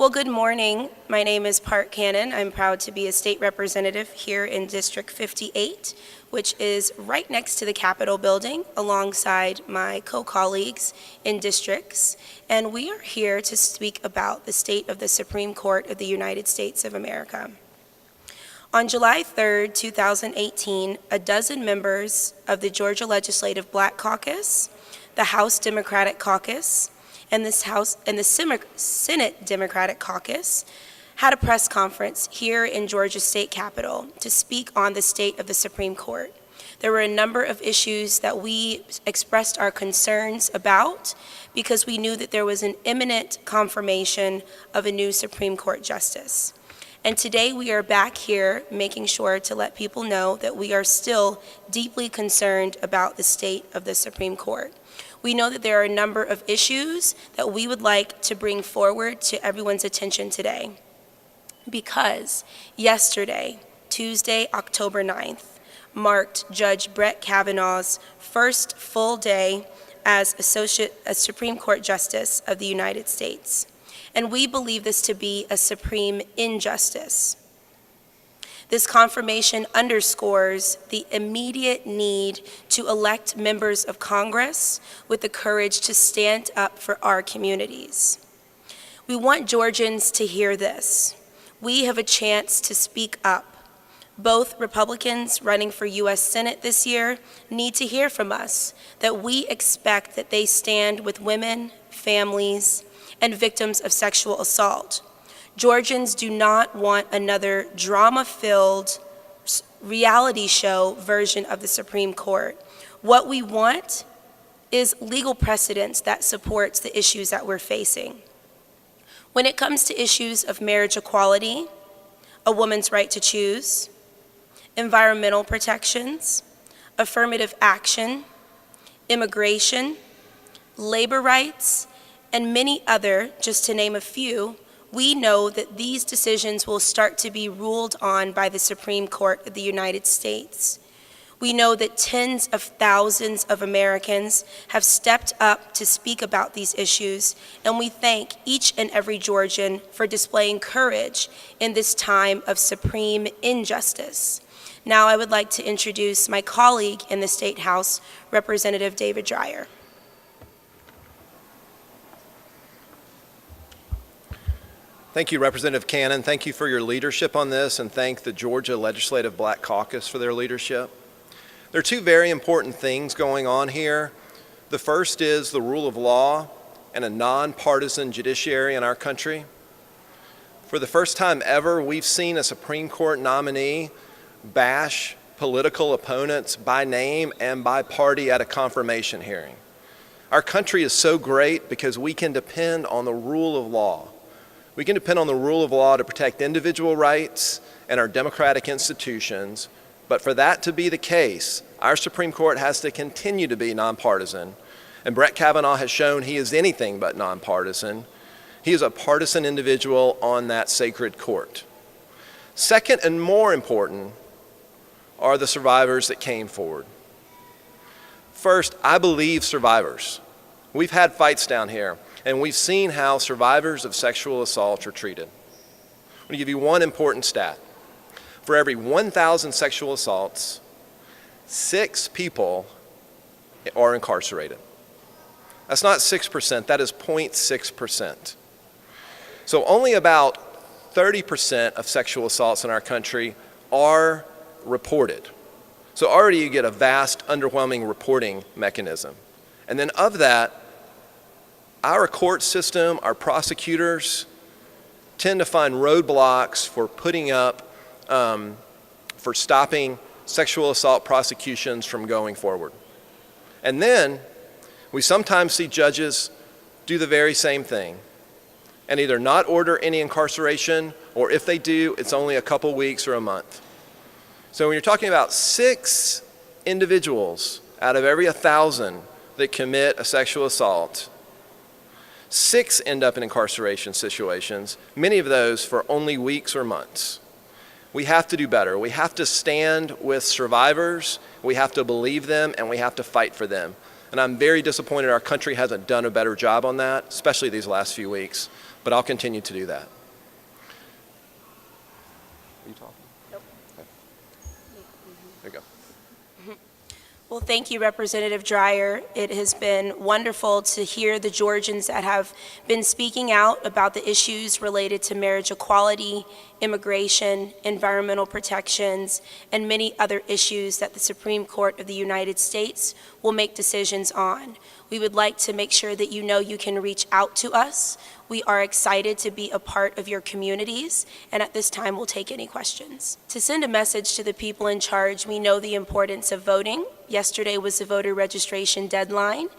Well, good morning. My name is Park Cannon. I'm proud to be a state representative here in District 58, which is right next to the Capitol building alongside my co-colleagues in districts. And we are here to speak about the state of the Supreme Court of the United States of America. On July 3rd, 2018, a dozen members of the Georgia Legislative Black Caucus, the House Democratic Caucus, and the Senate Democratic Caucus had a press conference here in Georgia State Capitol to speak on the state of the Supreme Court. There were a number of issues that we expressed our concerns about because we knew that there was an imminent confirmation of a new Supreme Court justice. And today we are back here making sure to let people know that we are still deeply concerned about the state of the Supreme Court. We know that there are a number of issues that we would like to bring forward to everyone's attention today. Because yesterday, Tuesday, October 9th, marked Judge Brett Kavanaugh's first full day as a Supreme Court Justice of the United States. And we believe this to be a supreme injustice. This confirmation underscores the immediate need to elect members of Congress with the courage to stand up for our communities. We want Georgians to hear this. We have a chance to speak up. Both Republicans running for U.S. Senate this year need to hear from us that we expect that they stand with women, families, and victims of sexual assault. Georgians do not want another drama-filled reality show version of the Supreme Court. What we want is legal precedence that supports the issues that we're facing. When it comes to issues of marriage equality, a woman's right to choose, environmental protections, affirmative action, immigration, labor rights, and many other, just to name a few, we know that these decisions will start to be ruled on by the Supreme Court of the United States. We know that tens of thousands of Americans have stepped up to speak about these issues, and we thank each and every Georgian for displaying courage in this time of supreme injustice. Now I would like to introduce my colleague in the State House, Representative David Dreier. Thank you, Representative Cannon. Thank you for your leadership on this, and thank the Georgia Legislative Black Caucus for their leadership. There are two very important things going on here. The first is the rule of law and a nonpartisan judiciary in our country. For the first time ever, we've seen a Supreme Court nominee bash political opponents by name and by party at a confirmation hearing. Our country is so great because we can depend on the rule of law. We can depend on the rule of law to protect individual rights and our democratic institutions, but for that to be the case, our Supreme Court has to continue to be nonpartisan, and Brett Kavanaugh has shown he is anything but nonpartisan. He is a partisan individual on that sacred court. Second, and more important, are the survivors that came forward. First, I believe survivors. We've had fights down here, and we've seen how survivors of sexual assault are treated. I'm going to give you one important stat. For every 1,000 sexual assaults, 6 people are incarcerated. That's not 6%, that is 0.6%. So only about 30% of sexual assaults in our country are reported. So already you get a vast, underwhelming reporting mechanism. And then of that, our court system, our prosecutors tend to find roadblocks for putting up, for stopping sexual assault prosecutions from going forward. And then we sometimes see judges do the very same thing and either not order any incarceration, or if they do, it's only a couple weeks or a month. So when you're talking about 6 individuals out of every 1,000 that commit a sexual assault, 6 end up in incarceration situations, many of those for only weeks or months. We have to do better. We have to stand with survivors, we have to believe them, and we have to fight for them. And I'm very disappointed our country hasn't done a better job on that, especially these last few weeks. but I'll continue to do that. Are you talking? Nope. Okay. There you go. Well, thank you, Representative Dreyer. It has been wonderful to hear the Georgians that have been speaking out about the issues related to marriage equality, immigration, environmental protections, and many other issues that the Supreme Court of the United States will make decisions on. We would like to make sure that you know you can reach out to us. We are excited to be a part of your communities, and at this time, we'll take any questions. To send a message to the people in charge, we know the importance of voting. Yesterday was the voter registration deadline,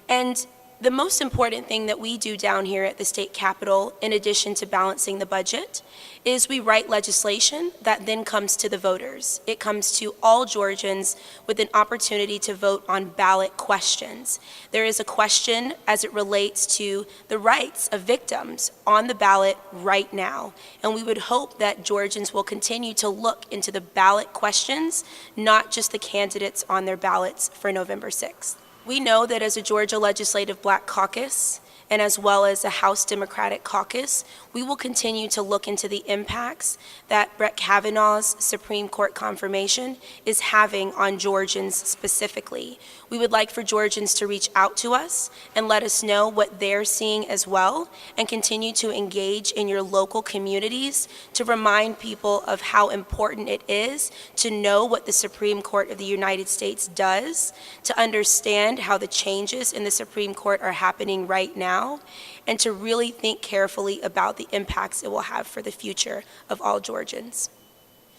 and the most important thing that we do down here at the state capitol, in addition to balancing the budget, is we write legislation that then comes to the voters. It comes to all Georgians with an opportunity to vote on ballot questions. There is a question as it relates to the rights of victims on the ballot right now, and we would hope that Georgians will continue to look into the ballot questions, not just the candidates on their ballots for November 6th. We know that as a Georgia Legislative Black Caucus, and as well as a House Democratic Caucus, we will continue to look into the impacts that Brett Kavanaugh's Supreme Court confirmation is having on Georgians specifically. We would like for Georgians to reach out to us and let us know what they're seeing as well, and continue to engage in your local communities to remind people of how important it is to know what the Supreme Court of the United States does, to understand how the changes in the Supreme Court are happening right now, and to really think carefully about the impacts it will have for the future of all Georgians.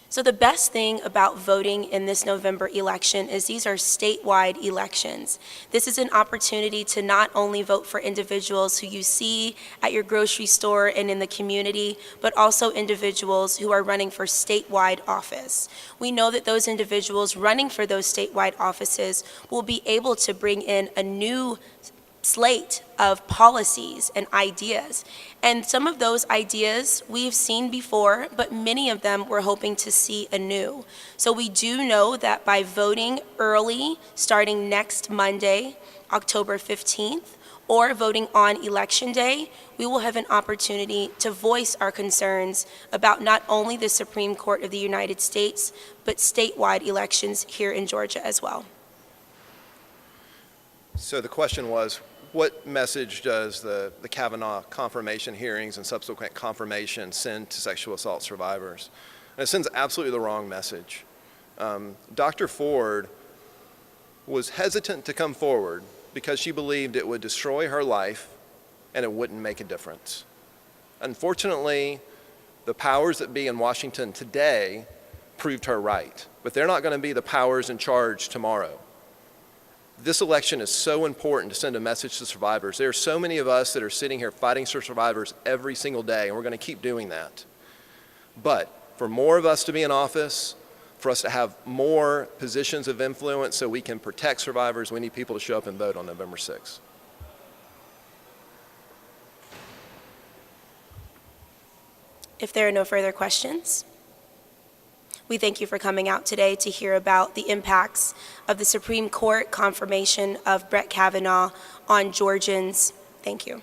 So the best thing about voting in this November election is these are statewide elections. This is an opportunity to not only vote for individuals who you see at your grocery store and in the community, but also individuals who are running for statewide office. We know that those individuals running for those statewide offices will be able to bring in a new slate of policies and ideas. And some of those ideas we've seen before, but many of them we're hoping to see anew. So we do know that by voting early, starting next Monday, October 15th, or voting on Election Day, we will have an opportunity to voice our concerns about not only the Supreme Court of the United States, but statewide elections here in Georgia as well. So the question was, what message does the Kavanaugh confirmation hearings and subsequent confirmation send to sexual assault survivors? And it sends absolutely the wrong message. Dr. Ford was hesitant to come forward because she believed it would destroy her life and it wouldn't make a difference. Unfortunately, the powers that be in Washington today proved her right, but they're not going to be the powers in charge tomorrow. This election is so important to send a message to survivors. There are so many of us that are sitting here fighting for survivors every single day, and we're going to keep doing that. But for more of us to be in office, for us to have more positions of influence so we can protect survivors, we need people to show up and vote on November 6th. If there are no further questions, we thank you for coming out today to hear about the impacts of the Supreme Court confirmation of Brett Kavanaugh on Georgians. Thank you.